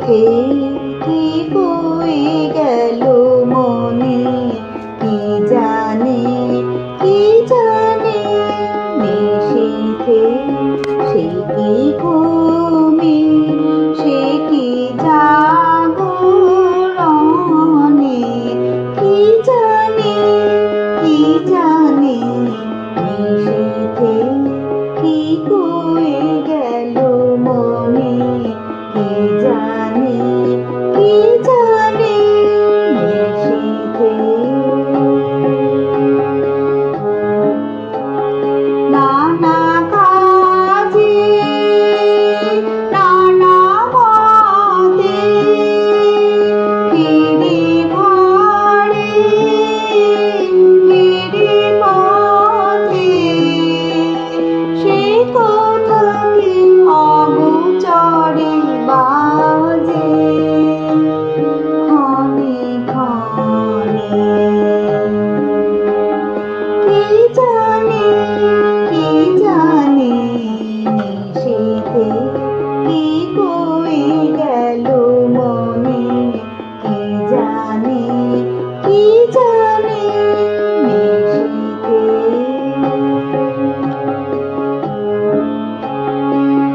চোখে কি বয়ে গেল মনে, কি জানে কি জানে নিশীথে সে কি ঘুমে সে কি জাগরণে, কি জানে নিশীথে কি বয়ে গেল মনে, কি জানে নিশীথে। নানা কাজে নানা মতে ফিরি ঘরে ফিরি পথে, সে কথা কি অগোচরে বাজে ক্ষণে ক্ষণে, কি জানে নিশীথে কি বয়ে গেল মনে, কি জানে নিশীথে।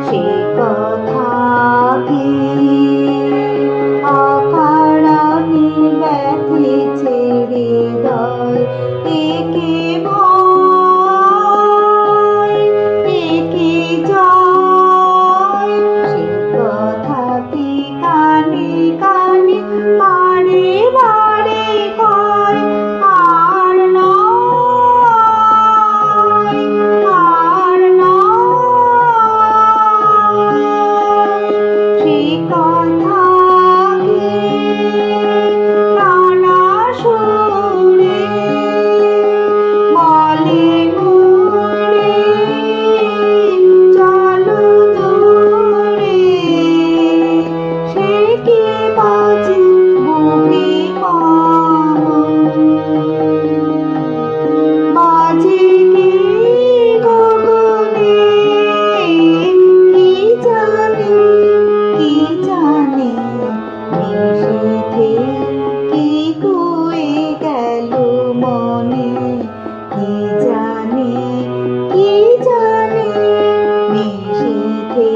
সে কথা কি অকারণে ব্যথিছে হৃদয়, একে ভয় একে জয়, সে কথা কি কানে কানে বারে বারে কয়, আর নয় আর নয়, সে কথা কি নানা সুরে বলে মোরে চলো দূরে, সে কি বাজে বুকে বাজে কি গগনে, কি জানে নিশীথে কি বয়ে গেল মনে, কি জানে নিশীথে।